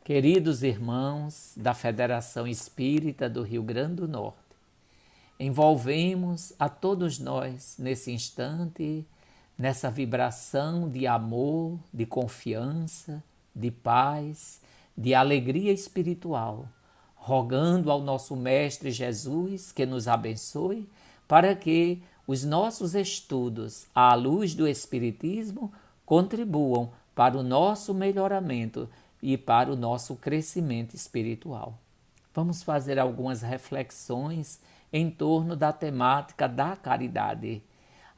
Queridos irmãos da Federação Espírita do Rio Grande do Norte, envolvemos a todos nós nesse instante, nessa vibração de amor, de confiança, de paz, de alegria espiritual, rogando ao nosso Mestre Jesus que nos abençoe para que os nossos estudos à luz do Espiritismo contribuam para o nosso melhoramento e para o nosso crescimento espiritual. Vamos fazer algumas reflexões em torno da temática da caridade.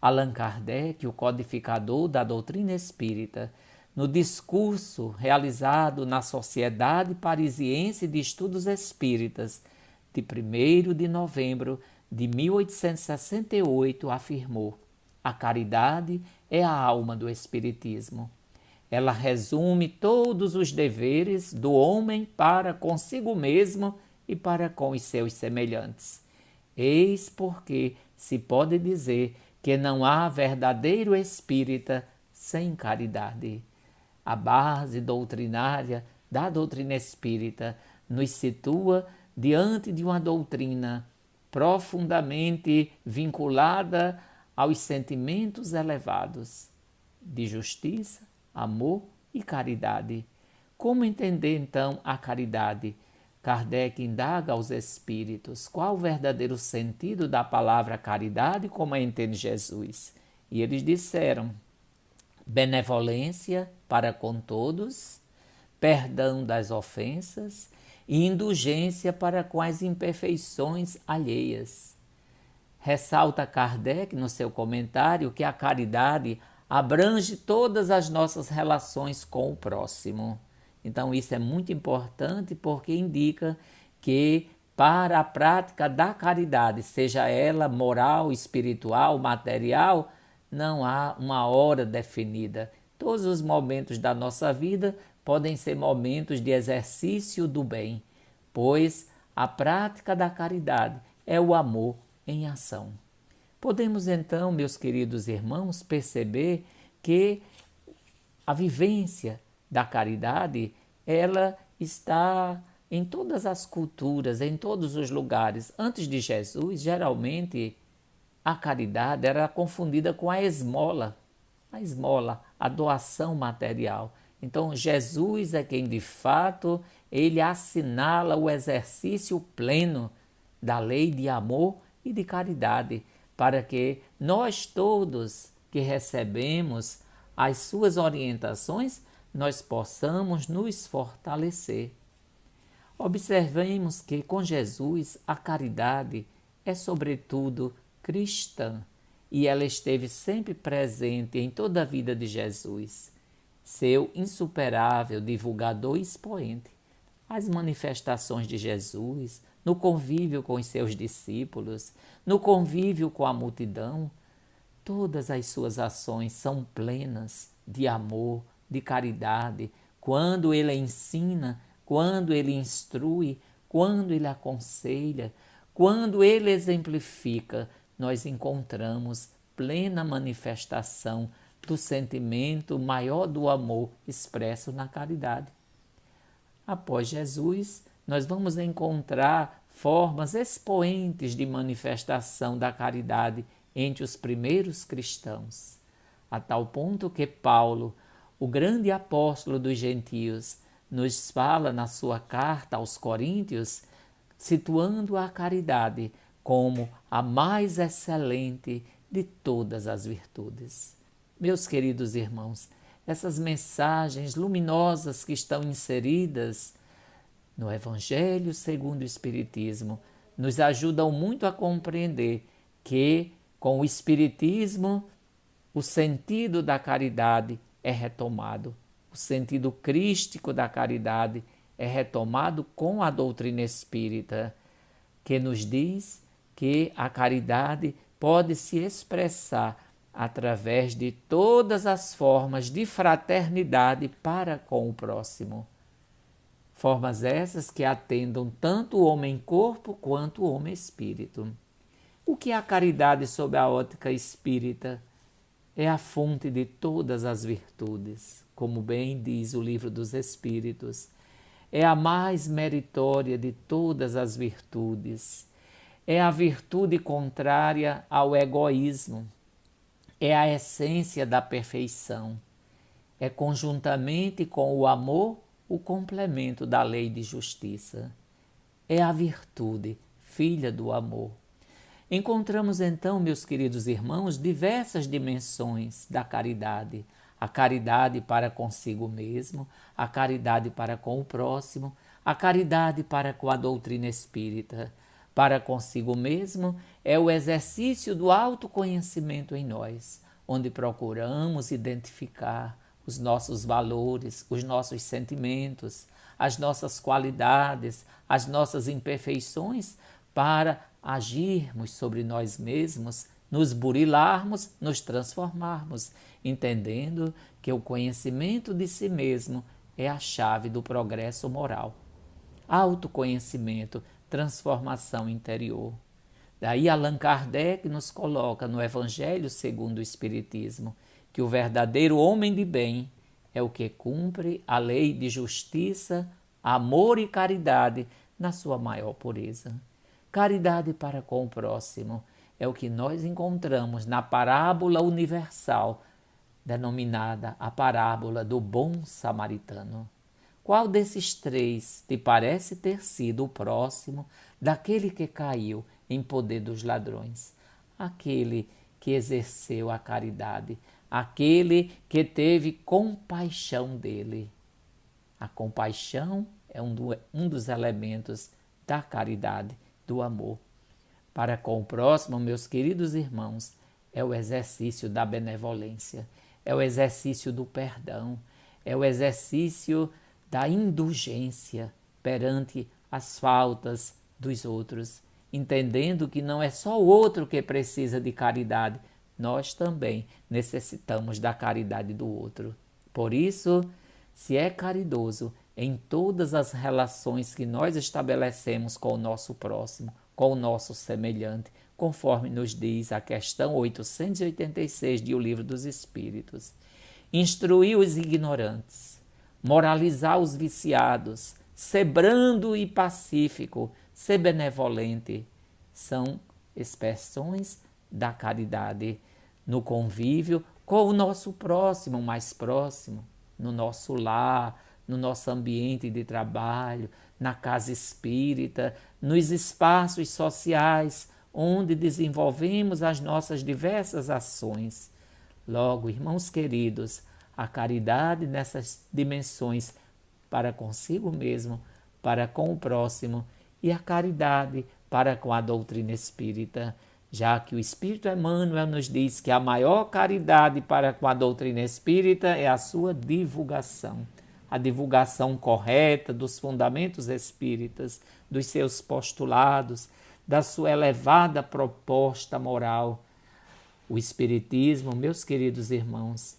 Allan Kardec, o codificador da doutrina espírita, no discurso realizado na Sociedade Parisiense de Estudos Espíritas, de 1º de novembro de 1868, afirmou: a caridade é a alma do Espiritismo. Ela resume todos os deveres do homem para consigo mesmo e para com os seus semelhantes. Eis porque se pode dizer que não há verdadeiro espírita sem caridade. A base doutrinária da doutrina espírita nos situa diante de uma doutrina profundamente vinculada aos sentimentos elevados de justiça, amor e caridade. Como entender então a caridade? Kardec indaga aos espíritos qual o verdadeiro sentido da palavra caridade, como a entende Jesus. E eles disseram: benevolência para com todos, perdão das ofensas e indulgência para com as imperfeições alheias. Ressalta Kardec no seu comentário que a caridade abrange todas as nossas relações com o próximo. Então isso é muito importante porque indica que para a prática da caridade, seja ela moral, espiritual, material, não há uma hora definida. Todos os momentos da nossa vida podem ser momentos de exercício do bem, pois a prática da caridade é o amor em ação. Podemos então, meus queridos irmãos, perceber que a vivência da caridade, ela está em todas as culturas, em todos os lugares. Antes de Jesus, geralmente, a caridade era confundida com a esmola, a doação material. Então, Jesus é quem, de fato, ele assinala o exercício pleno da lei de amor e de caridade, para que nós todos que recebemos as suas orientações, nós possamos nos fortalecer. Observemos que com Jesus a caridade é sobretudo cristã e ela esteve sempre presente em toda a vida de Jesus, seu insuperável divulgador e expoente. As manifestações de Jesus, no convívio com os seus discípulos, no convívio com a multidão, todas as suas ações são plenas de amor, de caridade, quando ele ensina, quando ele instrui, quando ele aconselha, quando ele exemplifica, nós encontramos plena manifestação do sentimento maior do amor expresso na caridade. Após Jesus, nós vamos encontrar formas expoentes de manifestação da caridade entre os primeiros cristãos, a tal ponto que Paulo, o grande apóstolo dos gentios, nos fala na sua carta aos Coríntios, situando a caridade como a mais excelente de todas as virtudes. Meus queridos irmãos, essas mensagens luminosas que estão inseridas no Evangelho segundo o Espiritismo nos ajudam muito a compreender que, com o Espiritismo, o sentido da caridade é retomado. O sentido crístico da caridade é retomado com a doutrina espírita, que nos diz que a caridade pode se expressar através de todas as formas de fraternidade para com o próximo. Formas essas que atendam tanto o homem-corpo quanto o homem-espírito. O que é a caridade sob a ótica espírita? É a fonte de todas as virtudes, como bem diz o Livro dos Espíritos. é a mais meritória de todas as virtudes. É a virtude contrária ao egoísmo. É a essência da perfeição. É conjuntamente com o amor o complemento da lei de justiça. É a virtude, filha do amor. Encontramos então, meus queridos irmãos, diversas dimensões da caridade. A caridade para consigo mesmo, a caridade para com o próximo, a caridade para com a doutrina espírita. Para consigo mesmo é o exercício do autoconhecimento em nós, onde procuramos identificar os nossos valores, os nossos sentimentos, as nossas qualidades, as nossas imperfeições, para agirmos sobre nós mesmos, nos burilarmos, nos transformarmos, entendendo que o conhecimento de si mesmo é a chave do progresso moral. Autoconhecimento, transformação interior. Daí Allan Kardec nos coloca no Evangelho segundo o Espiritismo que o verdadeiro homem de bem é o que cumpre a lei de justiça, amor e caridade na sua maior pureza. Caridade para com o próximo é o que nós encontramos na parábola universal, denominada a parábola do bom samaritano. Qual desses três te parece ter sido o próximo daquele que caiu em poder dos ladrões? Aquele que exerceu a caridade, aquele que teve compaixão dele. A compaixão é um dos elementos da caridade, do amor. Para com o próximo, meus queridos irmãos, é o exercício da benevolência, é o exercício do perdão, é o exercício da indulgência perante as faltas dos outros, entendendo que não é só o outro que precisa de caridade, nós também necessitamos da caridade do outro. Por isso, se é caridoso em todas as relações que nós estabelecemos com o nosso próximo, com o nosso semelhante, conforme nos diz a questão 886 de O Livro dos Espíritos. Instruir os ignorantes, moralizar os viciados, ser brando e pacífico, ser benevolente, são expressões da caridade no convívio com o nosso próximo, mais próximo, no nosso lar, no nosso ambiente de trabalho, na casa espírita, nos espaços sociais onde desenvolvemos as nossas diversas ações. Logo, irmãos queridos, a caridade nessas dimensões para consigo mesmo, para com o próximo, e a caridade para com a doutrina espírita, já que o Espírito Emmanuel nos diz que a maior caridade para com a doutrina espírita é a sua divulgação. A divulgação correta dos fundamentos espíritas, dos seus postulados, da sua elevada proposta moral. O Espiritismo, meus queridos irmãos,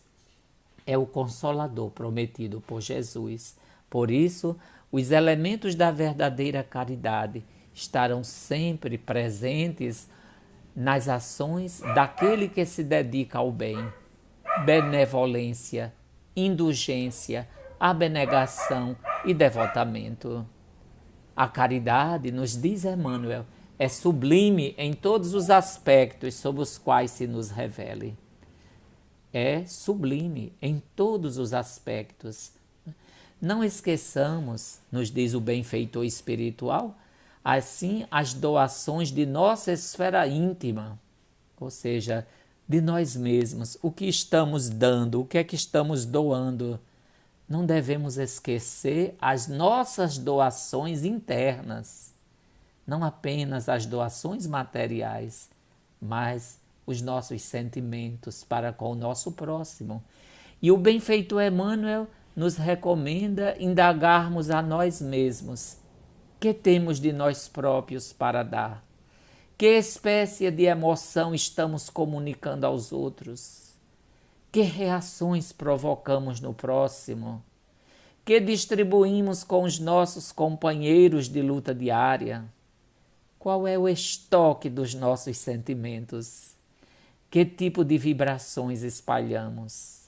é o consolador prometido por Jesus. Por isso, os elementos da verdadeira caridade estarão sempre presentes nas ações daquele que se dedica ao bem. Benevolência, indulgência, abnegação e devotamento. A caridade, nos diz Emmanuel, é sublime em todos os aspectos sob os quais se nos revele. É sublime em todos os aspectos. Não esqueçamos, nos diz o benfeitor espiritual, assim as doações de nossa esfera íntima, ou seja, de nós mesmos, o que estamos dando, o que é que estamos doando. Não devemos esquecer as nossas doações internas, não apenas as doações materiais, mas os nossos sentimentos para com o nosso próximo. E o benfeitor Emmanuel nos recomenda indagarmos a nós mesmos: que temos de nós próprios para dar? Que espécie de emoção estamos comunicando aos outros? Que reações provocamos no próximo? Que distribuímos com os nossos companheiros de luta diária? Qual é o estoque dos nossos sentimentos? Que tipo de vibrações espalhamos?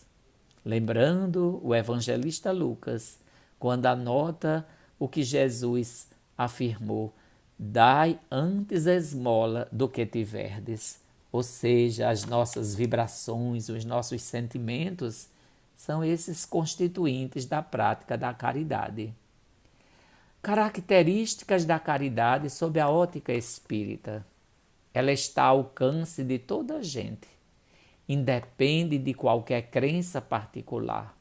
Lembrando o evangelista Lucas, quando anota o que Jesus afirmou: dai antes esmola do que tiverdes. Ou seja, as nossas vibrações, os nossos sentimentos são esses constituintes da prática da caridade. Características da caridade sob a ótica espírita. Ela está ao alcance de toda a gente. Independe de qualquer crença particular.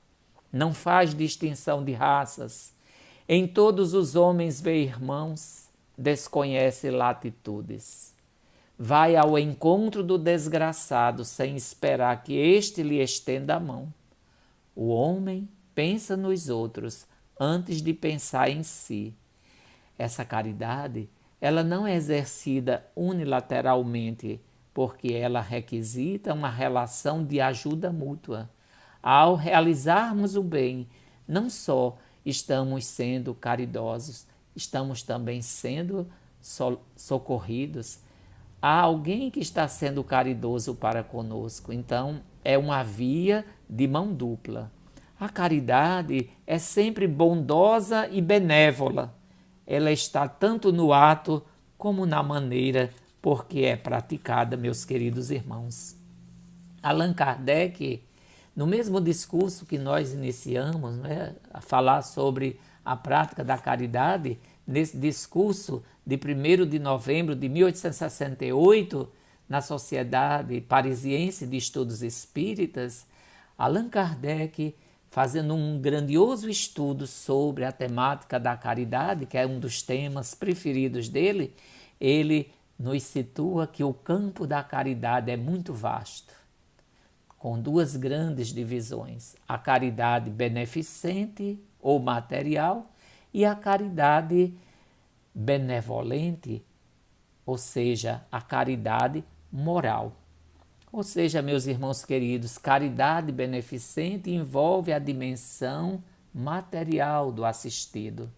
Não faz distinção de raças. Em todos os homens vê irmãos, desconhece latitudes. Vai ao encontro do desgraçado sem esperar que este lhe estenda a mão. O homem pensa nos outros antes de pensar em si. Essa caridade, ela não é exercida unilateralmente, porque ela requisita uma relação de ajuda mútua. Ao realizarmos o bem, não só estamos sendo caridosos, estamos também sendo socorridos. Há alguém que está sendo caridoso para conosco, então é uma via de mão dupla. A caridade é sempre bondosa e benévola. Ela está tanto no ato como na maneira por que é praticada, meus queridos irmãos. Allan Kardec, no mesmo discurso que nós iniciamos, né, a falar sobre a prática da caridade, nesse discurso de 1º de novembro de 1868, na Sociedade Parisiense de Estudos Espíritas, Allan Kardec, fazendo um grandioso estudo sobre a temática da caridade, que é um dos temas preferidos dele, ele nos situa que o campo da caridade é muito vasto, com duas grandes divisões: a caridade beneficente ou material e a caridade benevolente, ou seja, a caridade moral. Ou seja, meus irmãos queridos, caridade beneficente envolve a dimensão material do assistido.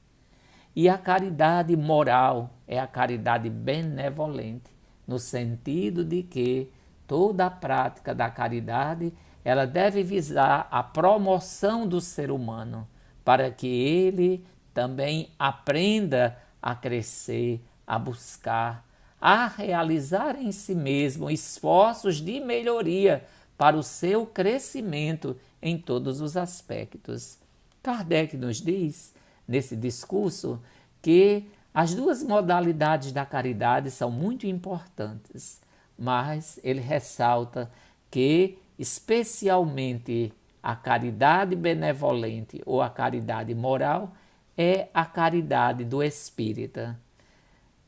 E a caridade moral é a caridade benevolente, no sentido de que toda a prática da caridade ela deve visar a promoção do ser humano, para que ele também aprenda a crescer, a buscar, a realizar em si mesmo esforços de melhoria para o seu crescimento em todos os aspectos. Kardec nos diz, nesse discurso, que as duas modalidades da caridade são muito importantes, mas ele ressalta que, especialmente, a caridade benevolente ou a caridade moral é a caridade do espírita.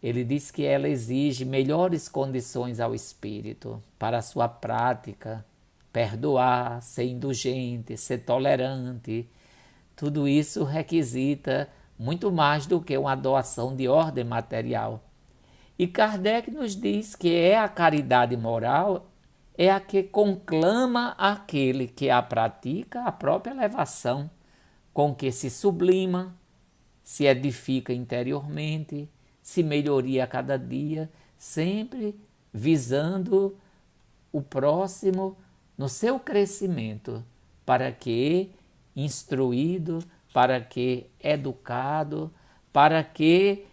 Ele diz que ela exige melhores condições ao espírito para a sua prática, perdoar, ser indulgente, ser tolerante. Tudo isso requisita muito mais do que uma doação de ordem material. E Kardec nos diz que é a caridade moral, é a que conclama aquele que a pratica a própria elevação, com que se sublima, se edifica interiormente, se melhoria a cada dia, sempre visando o próximo no seu crescimento, para que, instruído, para que, educado, para que,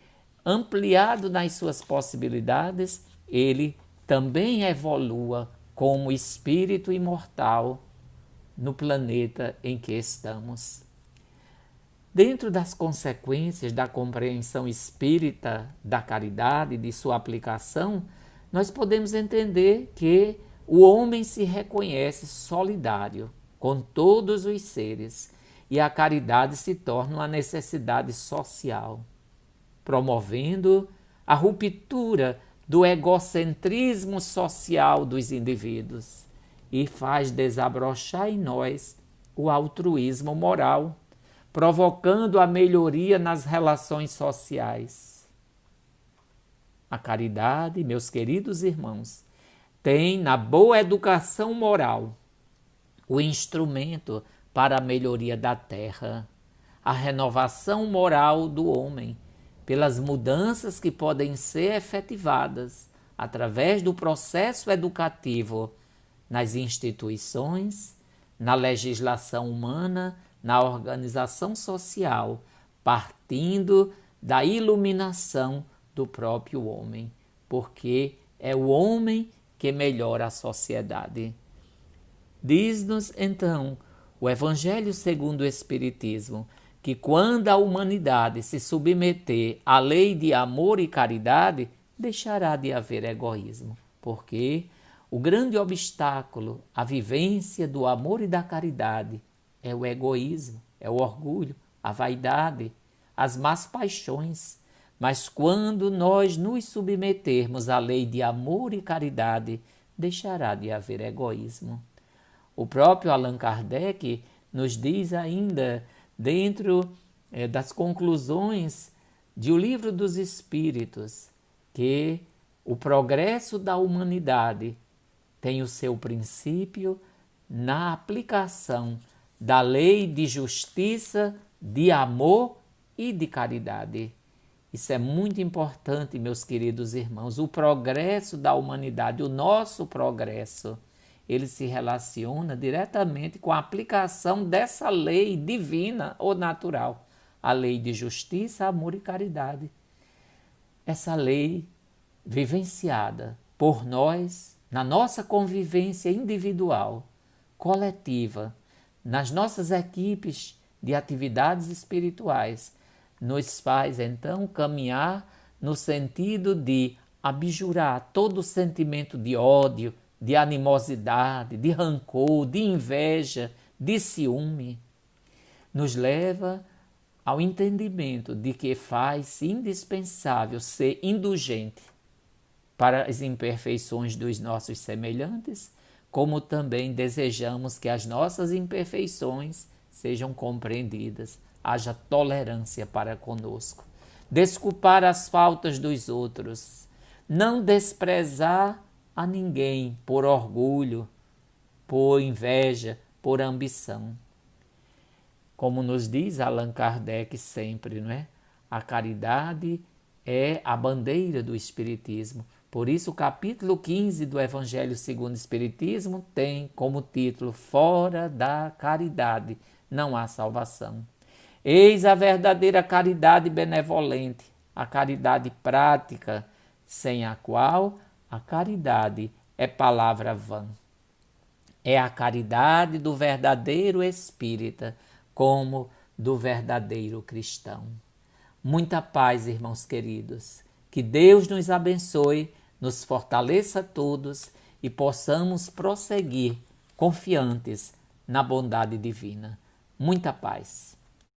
ampliado nas suas possibilidades, ele também evolua como espírito imortal no planeta em que estamos. Dentro das consequências da compreensão espírita da caridade e de sua aplicação, nós podemos entender que o homem se reconhece solidário com todos os seres e a caridade se torna uma necessidade social, promovendo a ruptura do egocentrismo social dos indivíduos e faz desabrochar em nós o altruísmo moral, provocando a melhoria nas relações sociais. A caridade, meus queridos irmãos, tem na boa educação moral o instrumento para a melhoria da terra, a renovação moral do homem, pelas mudanças que podem ser efetivadas através do processo educativo nas instituições, na legislação humana, na organização social, partindo da iluminação do próprio homem, porque é o homem que melhora a sociedade. Diz-nos, então, o Evangelho segundo o Espiritismo, que quando a humanidade se submeter à lei de amor e caridade, deixará de haver egoísmo, porque o grande obstáculo à vivência do amor e da caridade é o egoísmo, é o orgulho, a vaidade, as más paixões. Mas quando nós nos submetermos à lei de amor e caridade, deixará de haver egoísmo. O próprio Allan Kardec nos diz ainda, dentro das conclusões de O Livro dos Espíritos, que o progresso da humanidade tem o seu princípio na aplicação da lei de justiça, de amor e de caridade. Isso é muito importante, meus queridos irmãos. O progresso da humanidade, o nosso progresso, ele se relaciona diretamente com a aplicação dessa lei divina ou natural, a lei de justiça, amor e caridade. Essa lei vivenciada por nós, na nossa convivência individual, coletiva, nas nossas equipes de atividades espirituais, nos faz então caminhar no sentido de abjurar todo o sentimento de ódio, de animosidade, de rancor, de inveja, de ciúme. Nos leva ao entendimento de que faz indispensável ser indulgente para as imperfeições dos nossos semelhantes, como também desejamos que as nossas imperfeições sejam compreendidas, haja tolerância para conosco. Desculpar as faltas dos outros, não desprezar a ninguém por orgulho, por inveja, por ambição. Como nos diz Allan Kardec sempre, não é? A caridade é a bandeira do Espiritismo. Por isso, o capítulo 15 do Evangelho segundo o Espiritismo tem como título: Fora da caridade não há salvação. Eis a verdadeira caridade benevolente, a caridade prática, sem a qual a caridade é palavra vã. É a caridade do verdadeiro espírita, como do verdadeiro cristão. Muita paz, irmãos queridos. Que Deus nos abençoe, nos fortaleça a todos e possamos prosseguir confiantes na bondade divina. Muita paz.